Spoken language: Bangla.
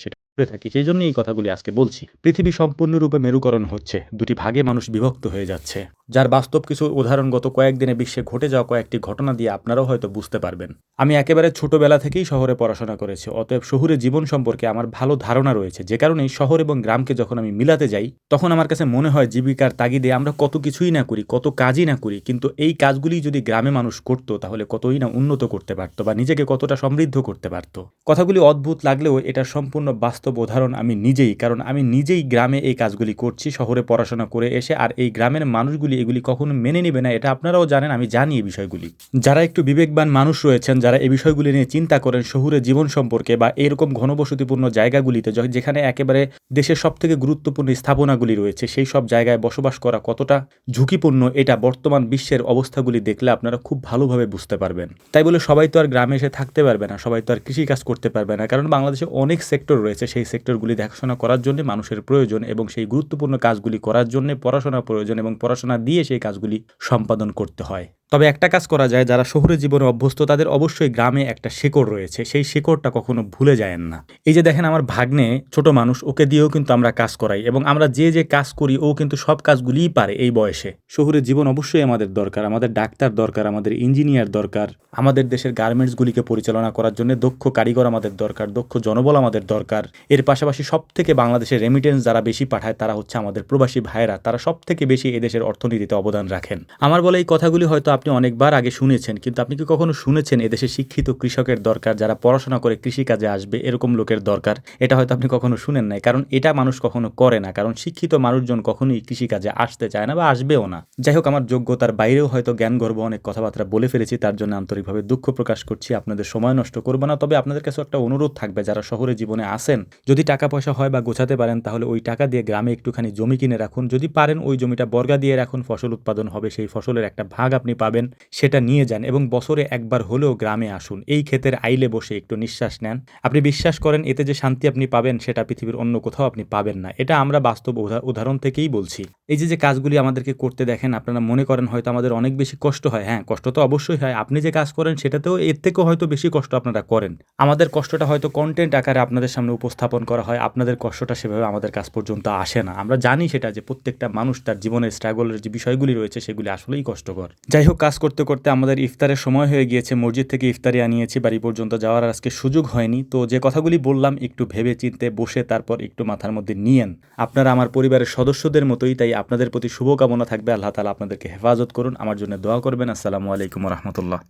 সেটা করে থাকি। সেইজন্যই এই কথাগুলি আজকে বলছি। পৃথিবী সম্পূর্ণরূপে মেরুকরণ হচ্ছে। ২ টি ভাগে মানুষ বিভক্ত হয়ে যাচ্ছে। যার বাস্তব কিছু উদাহরণ গত কয়েকদিনে বিশ্বে ঘটে যাওয়া কয়েকটি ঘটনা দিয়ে আপনারাও হয়তো বুঝতে পারবেন। আমি একেবারে ছোটবেলা থেকেই শহরে পড়াশোনা করেছি। অতএব শহুরে জীবন সম্পর্কে আমার ভালো ধারণা রয়েছে। যে কারণেই শহর এবং গ্রামকে যখন আমি মিলাতে যাই, তখন আমার কাছে মনে হয় জীবিকার তাগিদে আমরা কত কিছুই না করি, কত কাজই না করি। কিন্তু এই কাজগুলি যদি গ্রামে মানুষ করত, তাহলে কতই না উন্নত করতে পারত বা নিজেকে কতটা সমৃদ্ধ করতে পারত। কথাগুলি অদ্ভুত লাগলেও এটার সম্পূর্ণ বাস্তব উদাহরণ আমি নিজেই। কারণ আমি নিজেই গ্রামে এই কাজগুলি করছি শহরে পড়াশোনা করে এসে। আর এই গ্রামের মানুষগুলি এগুলি কখনো মেনে নেবে না, এটা আপনারাও জানেন, আমি জানি এই বিষয়গুলি। যারা একটু বিবেকবান মানুষ রয়েছেন, যারা এই বিষয়গুলি নিয়ে চিন্তা করেন শহুরে জীবন সম্পর্কে বা এরকম ঘনবসতিপূর্ণ জায়গাগুলিতে যেখানে একেবারে দেশের সবথেকে গুরুত্বপূর্ণ স্থাপনাগুলি রয়েছে, সেই সব জায়গায় বসবাস করা কতটা ঝুঁকিপূর্ণ এটা বর্তমান বিশ্বের অবস্থাগুলি দেখলে আপনারা খুব ভালোভাবে বুঝতে পারবেন। তাই বলে সবাই তো আর গ্রামে এসে থাকতে পারবে না, সবাই তো আর কৃষিকাজ করতে পারবে না। কারণ বাংলাদেশে অনেক সেক্টর রয়েছে, সেই সেক্টরগুলি দেখাশোনা করার জন্য মানুষের প্রয়োজন এবং সেই গুরুত্বপূর্ণ কাজগুলি করার জন্য পড়াশোনা প্রয়োজন এবং পড়াশোনা দিয়ে সেই কাজগুলি সম্পাদন করতে হয়। তবে একটা কাজ করা যায়, যারা শহুরে জীবনে অভ্যস্ত তাদের অবশ্যই গ্রামে একটা শেকড় রয়েছে, সেই শেকড়টা কখনো ভুলে যায়েন না। এই যে দেখেন আমার ভাগ্নে ছোট মানুষ, ওকে দিয়েও কিন্তু আমরা কাজ করাই এবং আমরা যে কাজ করি ও কিন্তু সব কাজগুলিই পারে এই বয়সে। শহুরে জীবন অবশ্যই আমাদের দরকার, আমাদের ডাক্তার দরকার, আমাদের ইঞ্জিনিয়ার দরকার, আমাদের দেশের গার্মেন্টসগুলিকে পরিচালনা করার জন্য দক্ষ কারিগর আমাদের দরকার, দক্ষ জনবল আমাদের দরকার। এর পাশাপাশি সবথেকে বাংলাদেশের রেমিটেন্স যারা বেশি পাঠায় তারা হচ্ছে আমাদের প্রবাসী ভাইয়েরা, তারা সবথেকে বেশি এদেশের অর্থনীতিতে অবদান রাখেন। আমার বলে এই কথাগুলি হয়তো আপনি অনেকবার আগে শুনেছেন, কিন্তু আপনি কি কখনো শুনেছেন এদেশে শিক্ষিত কৃষকের দরকার, যারা পড়াশোনা করে কৃষিকাজে আসবে এরকম লোকের দরকার? এটা হয়তো আপনি কখনো শুনেন নাই, কারণ এটা মানুষ কখনো করে না। কারণ শিক্ষিত মানুষজন কখনোই কৃষিকাজে আসতে চায় না বা আসবেও না। যাই হোক, আমার যোগ্যতার বাইরেও হয়তো জ্ঞানগর্ভ অনেক কথাবার্তা বলে ফেলেছি, তার জন্য আন্তরিকভাবে দুঃখ প্রকাশ করছি। আপনাদের সময় নষ্ট করব না, তবে আপনাদের কাছে একটা অনুরোধ থাকবে, যারা শহরে জীবনে আসেন, যদি টাকা পয়সা হয় বা গোছাতে পারেন, তাহলে ওই টাকা দিয়ে গ্রামে একটুখানি জমি কিনে রাখুন। যদি পারেন ওই জমিটা বর্গা দিয়ে রাখুন, ফসল উৎপাদন হবে, সেই ফসলের একটা ভাগ আপনি পাবেন, সেটা নিয়ে যান এবং বছরে একবার হলেও গ্রামে আসুন। এই ক্ষেতের আইলে বসে একটু নিঃশ্বাস নেন। আপনি বিশ্বাস করেন এতে যে শান্তি আপনি পাবেন সেটা পৃথিবীর অন্য কোথাও আপনি পাবেন না। এটা আমরা বাস্তব উদাহরণ থেকেই বলছি। এই যে কাজগুলি আমাদেরকে করতে দেখেন, আপনারা মনে করেন হয়তো আমাদের অনেক বেশি কষ্ট হয়। হ্যাঁ, কষ্ট তো অবশ্যই হয়। আপনি যে কাজ করেন সেটাতেও এর থেকেও হয়তো বেশি কষ্ট আপনারা করেন। আমাদের কষ্টটা হয়তো কন্টেন্ট আকারে আপনাদের সামনে উপস্থাপন করা হয়, আপনাদের কষ্টটা সেভাবে আমাদের কাছ পর্যন্ত আসে না। আমরা জানি সেটা, যে প্রত্যেকটা মানুষ তার জীবনের স্ট্রাগলের যে বিষয়গুলি রয়েছে সেগুলি আসলেই কষ্টকর। যাই হোক, কাজ করতে করতে আমাদের ইফতারের সময় হয়ে গিয়েছে। মসজিদ থেকে ইফতারি আনিয়েছি, বাড়ি পর্যন্ত যাওয়ার আজকে সুযোগ হয়নি। তো যে কথাগুলি বললাম একটু ভেবে চিন্তে বসে তারপর একটু মাথার মধ্যে নিয়েন। আপনারা আমার পরিবারের সদস্যদের মতোই, তাই আপনাদের প্রতি শুভকামনা থাকবে। আল্লাহ তাআলা আপনাদেরকে হেফাজত করুন। আমার জন্য দোয়া করবেন। আসসালামু আলাইকুম ওয়া রাহমাতুল্লাহ।